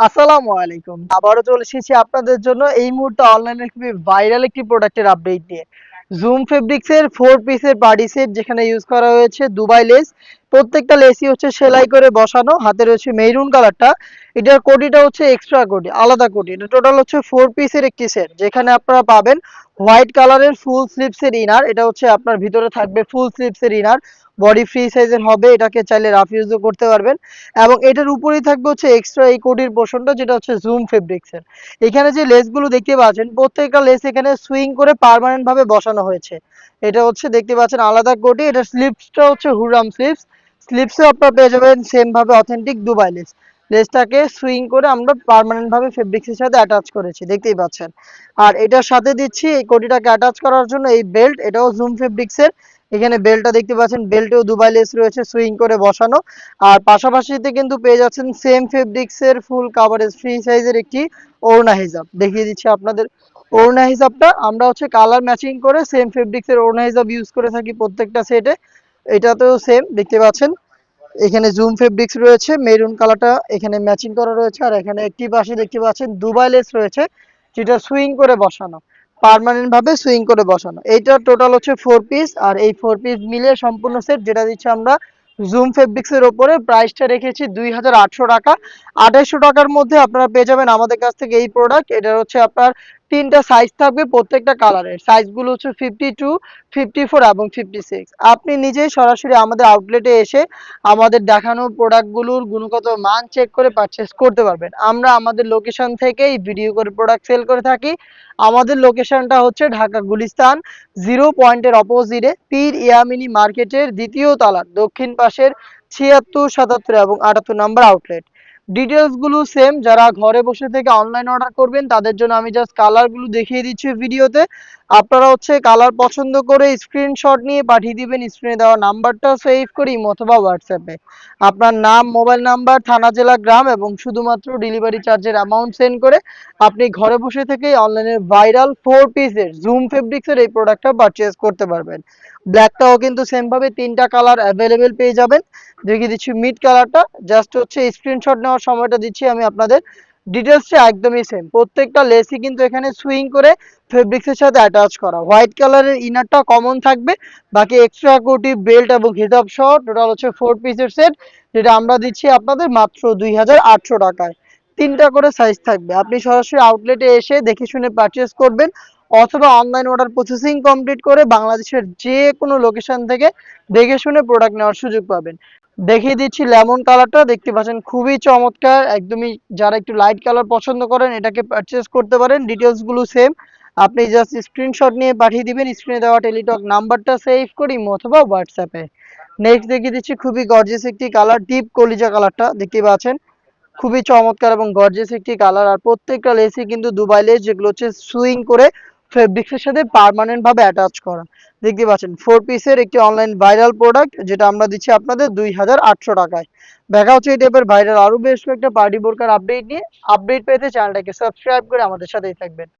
আসসালামু আলাইকুম। আবারও চলে এসেছি আপনাদের জন্য এই মুহূর্তে অনলাইনে খুবই ভাইরাল একটি প্রোডাক্টের আপডেট নিয়ে। জুম ফেব্রিক্সের 4 পিসের পার্টি সেট যেখানে ইউজ করা হয়েছে দুবাই লেস। প্রত্যেকটা লেসই হচ্ছে সেলাই করে বসানো। হাতে রয়েছে মেরুন কালারটা। এটার কোটিটা হচ্ছে এক্সট্রা কোটি, আলাদা কোটি। এটা টোটাল হচ্ছে 4 পিসের একটি সেট যেখানে আপনারা পাবেন হোয়াইট কালারের ফুল স্লিভসের ইনার। এটা হচ্ছে আপনার ভিতরে থাকবে ফুল স্লিভসের ইনার। বডি ফ্রি সাইজের হবে, এটাকে চাইলে রাফ ইউজও করতে পারবেন। এবং এটার উপরেই থাকবে হচ্ছে এক্সট্রা এই কোটির পোর্শনটা যেটা হচ্ছে জুম ফেব্রিক্সের। এখানে যে লেসগুলো দেখতে পাচ্ছেন প্রত্যেকটা লেস এখানে সুইং করে পার্মানেন্ট ভাবে বসানো হয়েছে। এটা হচ্ছে দেখতে পাচ্ছেন আলাদা কোটি। এটা স্লিপসটা হচ্ছে হুরাম স্লিপস। স্লিপসেও আপনারা পেয়ে যাবেন সেম ভাবে অথেন্টিক দুবাই লেস। লেসটাকে সুইং করে আমরা পার্মানেন্ট ভাবে ফেব্রিক্সের সাথে অ্যাটাচ করেছি, দেখতেই পাচ্ছেন। আর এটার সাথে দিচ্ছি এই কোটিটাকে অ্যাটাচ করার জন্য এই বেল্ট, এটাও জুম ফেব্রিক্সের। এখানে বেল্টটা দেখতে পাচ্ছেন, বেল্টেও দুবাই লেস রয়েছে সুইং করে বসানো। আর পাশাপাশিতে কিন্তু পেয়ে যাচ্ছেন সেম ফেব্রিক্সের ফুল কাভারেজ ফ্রি সাইজের একটি ওড়না হিজাব। দেখিয়ে দিচ্ছি আপনাদের ওড়না হিজাবটা। আমরা হচ্ছে কালার ম্যাচিং করে সেম ফেব্রিক্সের ওড়না হিজাব ইউজ করে থাকি প্রত্যেকটা সেটে। এটাতেও সেম দেখতে পাচ্ছেন। এখানে জুম ফেব্রিক্স রয়েছে, মেরুন কালারটা এখানে ম্যাচিং করা রয়েছে। আর এখানে একটি পাশে দেখতে পাচ্ছেন দুবাই লেস রয়েছে, যেটা সুইং করে বসানো, পার্মানেন্ট ভাবে সুইং করে বসানো। এইটা টোটাল হচ্ছে 4 পিস। আর এই 4 পিস মিলে সম্পূর্ণ সেট যেটা দিচ্ছি আমরা জুম ফেব্রিক্স এর উপরে, প্রাইসটা রেখেছি 2800 টাকা। 2800 টাকার মধ্যে আপনারা পেয়ে যাবেন আমাদের কাছ থেকে এই প্রোডাক্ট। এটা হচ্ছে আপনার তিনটা সাইজ থাকবে প্রত্যেকটা কালারের। সাইজগুলো হচ্ছে 52, 54 এবং 56। আপনি নিজেই সরাসরি আমাদের আউটলেটে এসে আমাদের দেখানো প্রোডাক্টগুলোর গুণগত মান চেক করে পারচেস করতে পারবেন। আমরা আমাদের লোকেশন থেকেই ভিডিও করে প্রোডাক্ট সেল করে থাকি। আমাদের লোকেশনটা হচ্ছে ঢাকা গুলিস্তান 0 পয়েন্টের অপোজিটে পীর ইয়ামিনী মার্কেটের দ্বিতীয় তলার দক্ষিণ পাশের 76, 77 এবং 78 নাম্বার আউটলেট। ডিটেলস গুলো সেম। যারা ঘরে বসে থেকে অনলাইন অর্ডার করবেন তাদের জন্য আমি জাস্ট কালার গুলো দেখিয়ে দিচ্ছি ভিডিওতে। আপনারা হচ্ছে কালার পছন্দ করে স্ক্রিনশট নিয়ে পাঠিয়ে দিবেন স্ক্রিনে দেওয়া নাম্বারটা সেভ করে ইমো অথবা হোয়াটসঅ্যাপে। আপনার নাম, মোবাইল নাম্বার, থানা, জেলা, গ্রাম এবং শুধুমাত্র ডেলিভারি চার্জের অ্যামাউন্ট সেন্ড করে আপনি ঘরে বসে থেকেই অনলাইনে ভাইরাল 4 পিসের জুম ফেব্রিক্সের এই প্রোডাক্টটা পারচেজ করতে পারবেন। ব্ল্যাকটাও কিন্তু সেম ভাবে তিনটা কালার অ্যাভেলেবেল পেয়ে যাবেন। দেখিয়ে দিচ্ছি মিড কালারটা। জাস্ট হচ্ছে স্ক্রিনশট নেওয়ার সময়টা দিচ্ছি আমি আপনাদের। ডিটেলসটা একদমই সেম। প্রত্যেকটা লেসই কিন্তু এখানে সুইং করে ফেব্রিক্সের সাথে অ্যাটাচ করা। হোয়াইট কালারের ইনারটা কমন থাকবে, বাকি এক্সট্রা কোটি বেল্ট এবং হিজাব সহ টোটাল হচ্ছে 4 পিসের সেট, যেটা আমরা দিচ্ছি আপনাদের মাত্র 2800 টাকায়। তিনটা করে সাইজ থাকবে। আপনি সরাসরি আউটলেটে এসে দেখে শুনে পারচেস করবেন অথবা অনলাইন অর্ডার প্রসেসিং কমপ্লিট করে বাংলাদেশের যে কোনো লোকেশন থেকে দেখে শুনে প্রোডাক্ট নেওয়ার সুযোগ পাবেন। দেখিয়ে দিচ্ছি লেমন কালারটা, দেখতে পাচ্ছেন খুবই চমৎকার একদমই। যারা একটু লাইট কালার পছন্দ করেন এটাকে পারচেস করতে পারেন। ডিটেলস গুলো সেম। আপনি জাস্ট স্ক্রিনশট নিয়ে পাঠিয়ে দিবেন স্ক্রিনে দেওয়া টেলিটক নাম্বারটা সেভ করি অথবা হোয়াটসঅ্যাপে। নেক্সট দেখিয়ে দিচ্ছি খুবই গর্জিয়াস একটি কালার, ডিপ কলিজা কালারটা দেখতে পাচ্ছেন। খুবই চমৎকার এবং গর্জিয়াস একটি কালার। আর প্রত্যেকটা লেসই কিন্তু দুবাই লেস, যেগুলো হচ্ছে সুইং করে ফেব্রিক্সের সাথে পার্মানেন্ট ভাবে অ্যাটাচ করা। দেখতে পাচ্ছেন 4 পিসের একটি অনলাইন ভাইরাল প্রোডাক্ট, যেটা আমরা দিচ্ছি আপনাদের 2800 টাকায়। দেখা হচ্ছে এই টাইপের ভাইরাল আরো বেশ কয়েকটা পার্টি বোরকার আপডেট নিয়ে। আপডেট পেতে চ্যানেলটাকে সাবস্ক্রাইব করে আমাদের সাথেই থাকবেন।